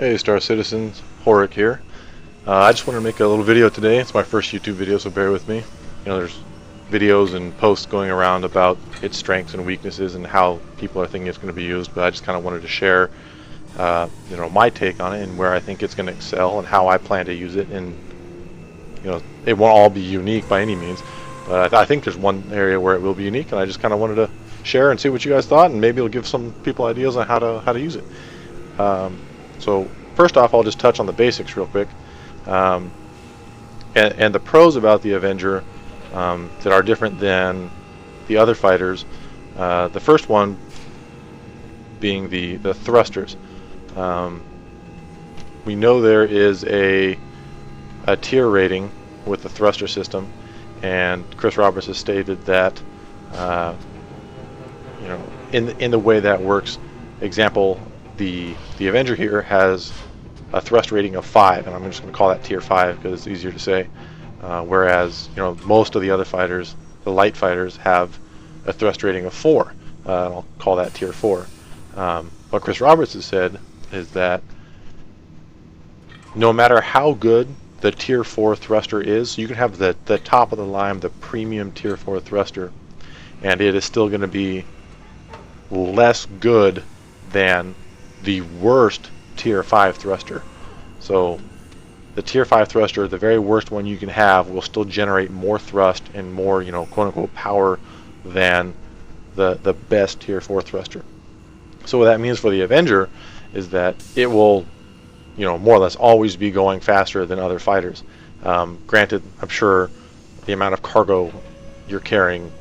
Hey Star Citizens, Horiks here. I just wanted to make a little video today. It's my first YouTube video, so bear with me. You know, there's videos and posts going around about its strengths and weaknesses and how people are thinking it's going to be used, but I just kind of wanted to share, my take on it and where I think it's going to excel and how I plan to use it. And it won't all be unique by any means, but I think there's one area where it will be unique, and I just kind of wanted to share and see what you guys thought, and maybe it'll give some people ideas on how to use it. So first off, I'll just touch on the basics real quick, and the pros about the Avenger that are different than the other fighters. The first one being the thrusters. We know there is a tier rating with the thruster system, and Chris Roberts has stated that in the way that works. Example, the Avenger here has a thrust rating of 5, and I'm just going to call that tier 5 because it's easier to say. Whereas most of the other fighters, the light fighters, have a thrust rating of 4. And I'll call that tier 4. What Chris Roberts has said is that no matter how good the tier 4 thruster is, you can have the top of the line, the premium tier 4 thruster, and it is still going to be less good than the worst tier 5 thruster. So the tier 5 thruster, the very worst one you can have, will still generate more thrust and more, quote unquote, power than the best tier 4 thruster. So what that means for the Avenger is that it will, more or less always be going faster than other fighters. Granted, I'm sure the amount of cargo you're carrying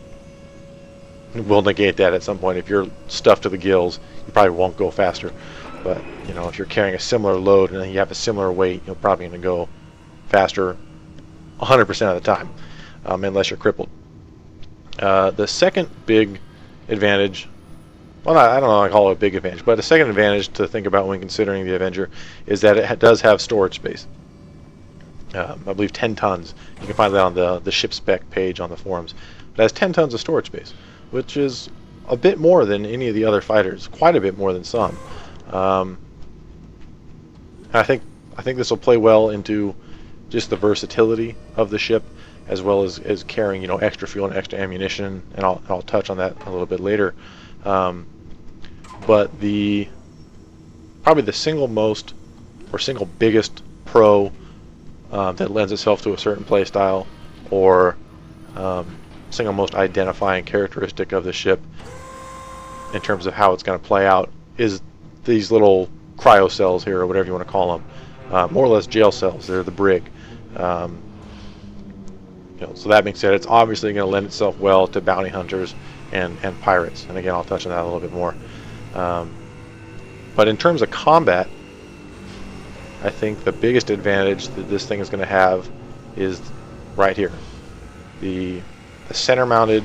will negate that at some point. If you're stuffed to the gills, you probably won't go faster. But if you're carrying a similar load and you have a similar weight, you're probably going to go faster 100% of the time, unless you're crippled. The second big advantage, well, I don't know, I call it a big advantage, but the second advantage to think about when considering the Avenger is that it does have storage space. I believe 10 tons. You can find that on the ship spec page on the forums. But it has 10 tons of storage space, which is a bit more than any of the other fighters, quite a bit more than some. I think this will play well into just the versatility of the ship, as well as carrying extra fuel and extra ammunition, and I'll touch on that a little bit later. But probably the single most or single biggest pro that lends itself to a certain play style, or single most identifying characteristic of the ship in terms of how it's going to play out is these little cryo cells here, or whatever you want to call them. More or less jail cells. They're the brig. So that being said, it's obviously going to lend itself well to bounty hunters and pirates. And again, I'll touch on that a little bit more. But in terms of combat, I think the biggest advantage that this thing is going to have is right here. The center-mounted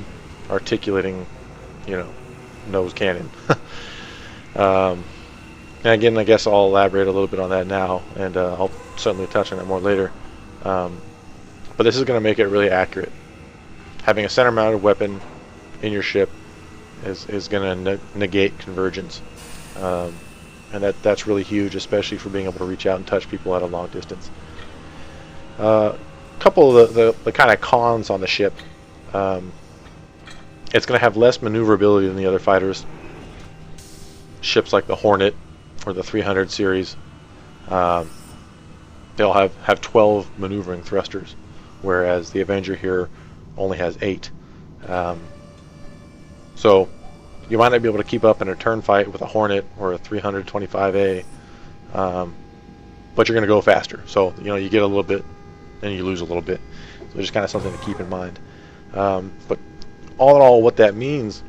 articulating, nose cannon. And again, I guess I'll elaborate a little bit on that now, and I'll certainly touch on it more later. But this is going to make it really accurate. Having a center-mounted weapon in your ship is going to negate convergence, and that's really huge, especially for being able to reach out and touch people at a long distance. A couple of the kind of cons on the ship. It's going to have less maneuverability than the other fighters. Ships like the Hornet or the 300 series, they'll have 12 maneuvering thrusters, whereas the Avenger here only has 8. So you might not be able to keep up in a turn fight with a Hornet or a 325A, but you're going to go faster. So you get a little bit and you lose a little bit. So just kind of something to keep in mind. But all in all, what that means,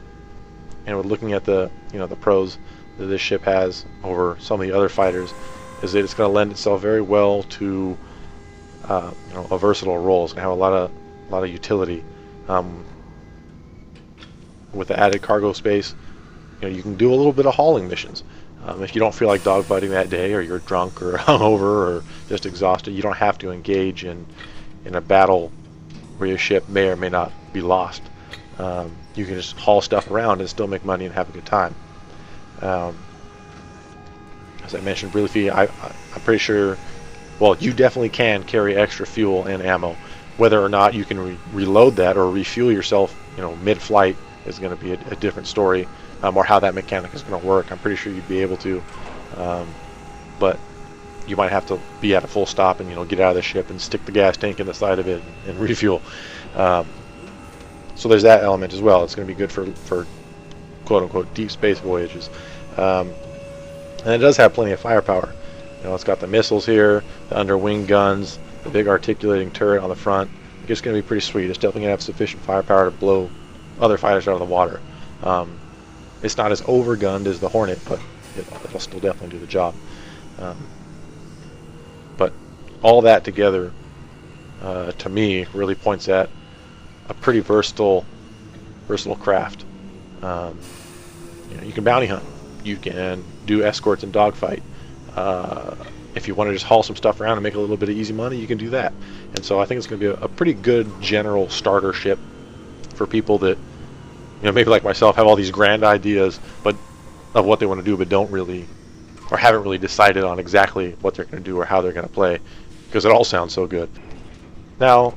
and we're looking at the the pros that this ship has over some of the other fighters, is that it's going to lend itself very well to a versatile role. It's going to have a lot of utility. With the added cargo space, you can do a little bit of hauling missions. If you don't feel like dogfighting that day, or you're drunk or hungover or just exhausted, you don't have to engage in a battle where your ship may or may not be lost. You can just haul stuff around and still make money and have a good time. As I mentioned briefly, I'm pretty sure, well, you definitely can carry extra fuel and ammo. Whether or not you can reload that or refuel yourself, mid-flight is going to be a different story, or how that mechanic is going to work. I'm pretty sure you'd be able to, but you might have to be at a full stop and get out of the ship and stick the gas tank in the side of it and refuel. So there's that element as well. It's going to be good for quote-unquote deep space voyages. And it does have plenty of firepower. It's got the missiles here, the under-wing guns, the big articulating turret on the front. It's going to be pretty sweet. It's definitely going to have sufficient firepower to blow other fighters out of the water. It's not as overgunned as the Hornet, but it'll still definitely do the job. But all that together, to me, really points at a pretty versatile craft. You can bounty hunt. You can do escorts and dogfight. If you want to just haul some stuff around and make a little bit of easy money, you can do that. And so I think it's going to be a pretty good general starter ship for people that, maybe like myself, have all these grand ideas of what they want to do, but don't really, or haven't really decided on exactly what they're going to do or how they're going to play, because it all sounds so good. Now,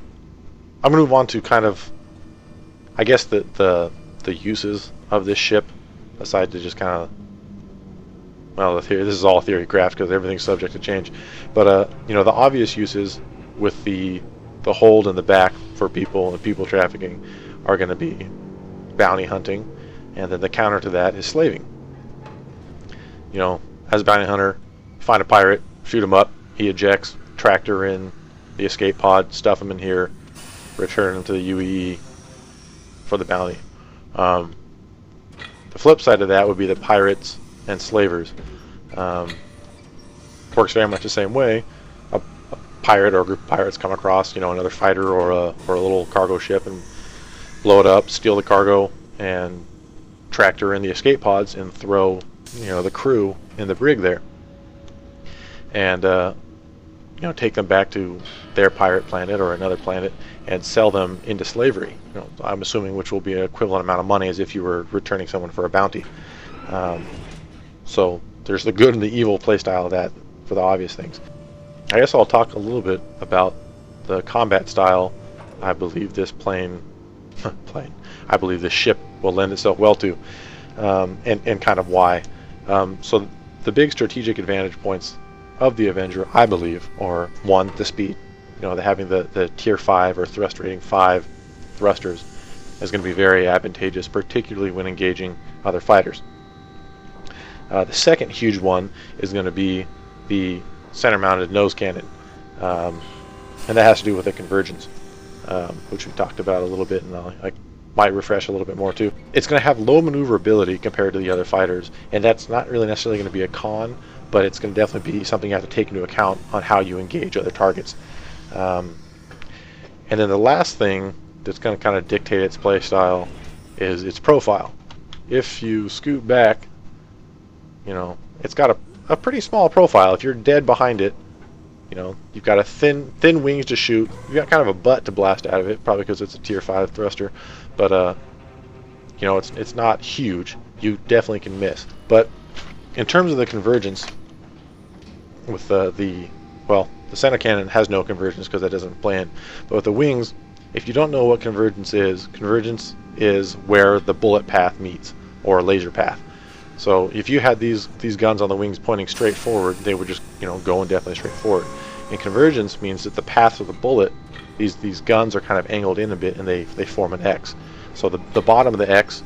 I'm going to move on to kind of, I guess, the uses of this ship, aside to just kind of, well, this is all theory craft because everything's subject to change. But the obvious uses with the hold in the back for people and people trafficking are going to be bounty hunting, and then the counter to that is slaving. As a bounty hunter, find a pirate, shoot him up, he ejects, tractor in the escape pod, stuff him in here, return him to the UEE for the bounty. The flip side of that would be the pirates and slavers. Works very much the same way. A pirate or a group of pirates come across, another fighter or a little cargo ship and blow it up, steal the cargo, and tractor in the escape pods and throw, the crew in the brig there, and take them back to their pirate planet or another planet and sell them into slavery. I'm assuming which will be an equivalent amount of money as if you were returning someone for a bounty. So there's the good and the evil playstyle of that for the obvious things. I guess I'll talk a little bit about the combat style. I believe this I believe this ship will lend itself well to, and kind of why. So the big strategic advantage points of the Avenger, I believe, are one, the speed. Having the tier 5 or thrust rating 5 thrusters is going to be very advantageous, particularly when engaging other fighters. The second huge one is going to be the center-mounted nose cannon, and that has to do with the convergence, which we talked about a little bit, and I might refresh a little bit more too. It's going to have low maneuverability compared to the other fighters, and that's not really necessarily going to be a con, but it's going to definitely be something you have to take into account on how you engage other targets. And then the last thing that's going to kind of dictate its play style is its profile. If you scoot back, it's got a pretty small profile. If you're dead behind it, you've got a thin wings to shoot. You've got kind of a butt to blast out of it, probably because it's a tier 5 thruster. But it's not huge. You definitely can miss. But in terms of the convergence, with the center cannon has no convergence because that doesn't play in. But with the wings, if you don't know what convergence is where the bullet path meets, or laser path. So if you had these guns on the wings pointing straight forward, they would just go definitely straight forward. And convergence means that the path of the bullet, these guns are kind of angled in a bit, and they form an X. So the bottom of the X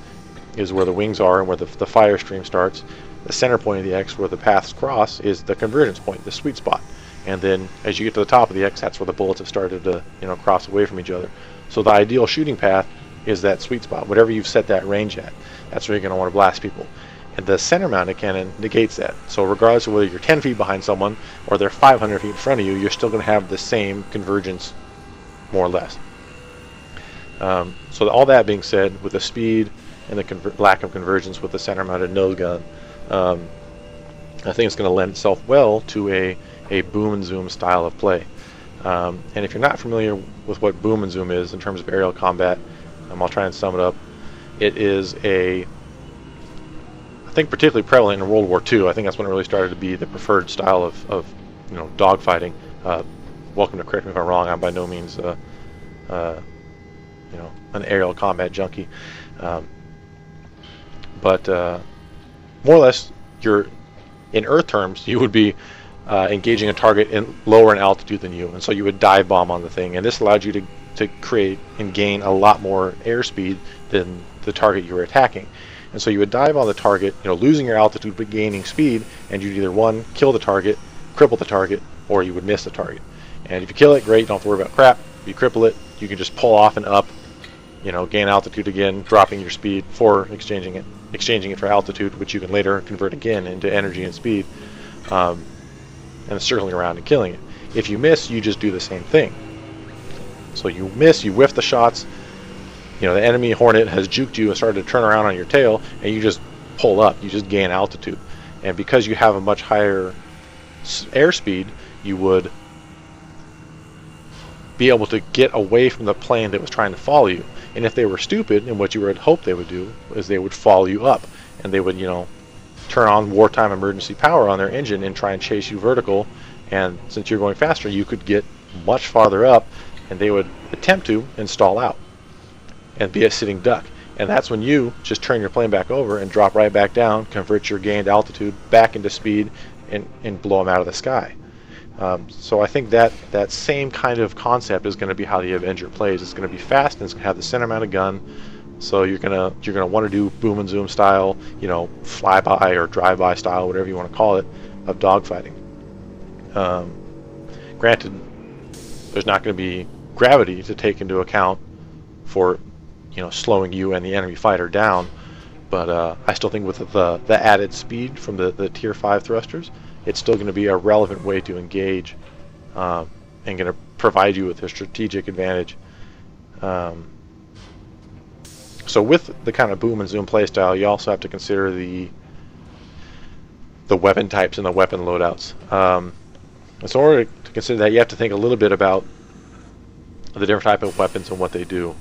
is where the wings are and where the fire stream starts. The center point of the X, where the paths cross, is the convergence point, the sweet spot. And then as you get to the top of the X, that's where the bullets have started to cross away from each other. So the ideal shooting path is that sweet spot. Whatever you've set that range at, that's where you're going to want to blast people. And the center-mounted cannon negates that. So regardless of whether you're 10 feet behind someone or they're 500 feet in front of you, you're still going to have the same convergence, more or less. So all that being said, with the speed and the lack of convergence with the center-mounted nose gun, I think it's going to lend itself well to a boom and zoom style of play. And if you're not familiar with what boom and zoom is in terms of aerial combat, I'll try and sum it up. It is I think particularly prevalent in World War II. I think that's when it really started to be the preferred style of dogfighting. Welcome to correct me if I'm wrong. I'm by no means an aerial combat junkie, but more or less, you're in Earth terms, you would be engaging a target lower in altitude than you, and so you would dive bomb on the thing, and this allowed you to create and gain a lot more airspeed than the target you were attacking. And so you would dive on the target, losing your altitude but gaining speed, and you'd either one, kill the target, cripple the target, or you would miss the target. And if you kill it, great, you don't have to worry about crap. If you cripple it, you can just pull off and up, gain altitude again, dropping your speed for exchanging it for altitude, which you can later convert again into energy and speed, and circling around and killing it. If you miss, you just do the same thing. So you miss, you whiff the shots, the enemy Hornet has juked you and started to turn around on your tail, and you just pull up, you just gain altitude. And because you have a much higher airspeed, you would be able to get away from the plane that was trying to follow you. And if they were stupid, and what you would hope they would do, is they would follow you up, and they would, turn on wartime emergency power on their engine and try and chase you vertical. And since you're going faster, you could get much farther up, and they would attempt to and stall out and be a sitting duck. And that's when you just turn your plane back over and drop right back down, convert your gained altitude back into speed, and blow them out of the sky. So I think that same kind of concept is going to be how the Avenger plays. It's going to be fast, and it's going to have the center mounted gun. So you're gonna want to do boom and zoom style, flyby or drive-by style, whatever you want to call it, of dogfighting. Granted, there's not going to be gravity to take into account for slowing you and the enemy fighter down, but I still think with the added speed from the tier 5 thrusters, it's still going to be a relevant way to engage, and going to provide you with a strategic advantage. So with the kind of boom and zoom playstyle, you also have to consider the weapon types and the weapon loadouts. So in order to consider that, you have to think a little bit about the different type of weapons and what they do.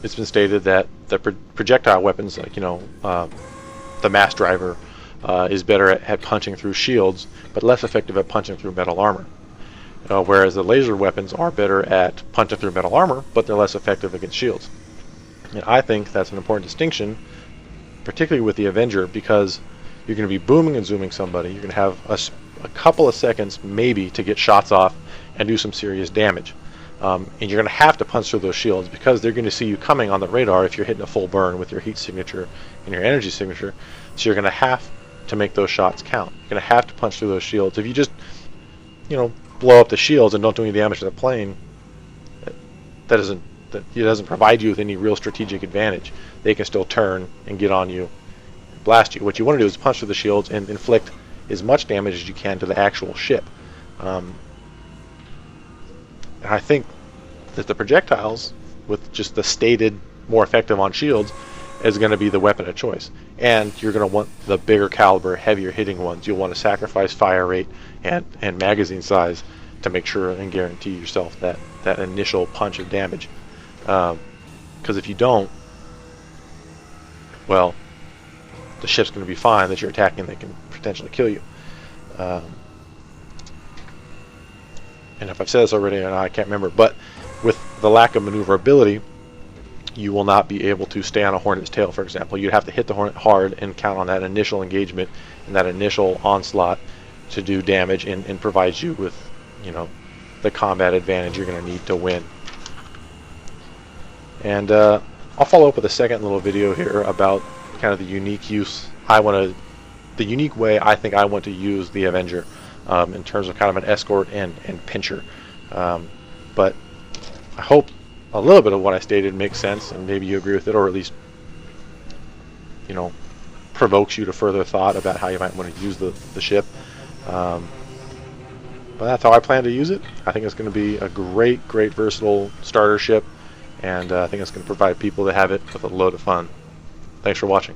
It's been stated that the projectile weapons, like the mass driver, is better at punching through shields, but less effective at punching through metal armor. Whereas the laser weapons are better at punching through metal armor, but they're less effective against shields. And I think that's an important distinction, particularly with the Avenger, because you're going to be booming and zooming somebody. You're going to have a couple of seconds maybe to get shots off and do some serious damage. And you're going to have to punch through those shields because they're going to see you coming on the radar if you're hitting a full burn with your heat signature and your energy signature. So you're going to have to make those shots count. You're going to have to punch through those shields. If you just, blow up the shields and don't do any damage to the plane, it doesn't provide you with any real strategic advantage. They can still turn and get on you, and blast you. What you want to do is punch through the shields and inflict as much damage as you can to the actual ship. And I think that the projectiles, with just the stated more effective on shields, is going to be the weapon of choice. And you're going to want the bigger caliber, heavier hitting ones. You'll want to sacrifice fire rate and magazine size to make sure and guarantee yourself that initial punch of damage. Because if you don't, well, the ship's going to be fine that you're attacking. They can potentially kill you. And if I've said this already, I can't remember, but with the lack of maneuverability, you will not be able to stay on a Hornet's tail, for example. You'd have to hit the Hornet hard and count on that initial engagement and that initial onslaught to do damage and provide you with, the combat advantage you're going to need to win. And I'll follow up with a second little video here about kind of the unique the unique way I think I want to use the Avenger in terms of kind of an escort and pincher. But I hope a little bit of what I stated makes sense, and maybe you agree with it, or at least provokes you to further thought about how you might want to use the ship. But that's how I plan to use it. I think it's going to be a great versatile starter ship, and I think it's going to provide people that have it with a load of fun. Thanks for watching.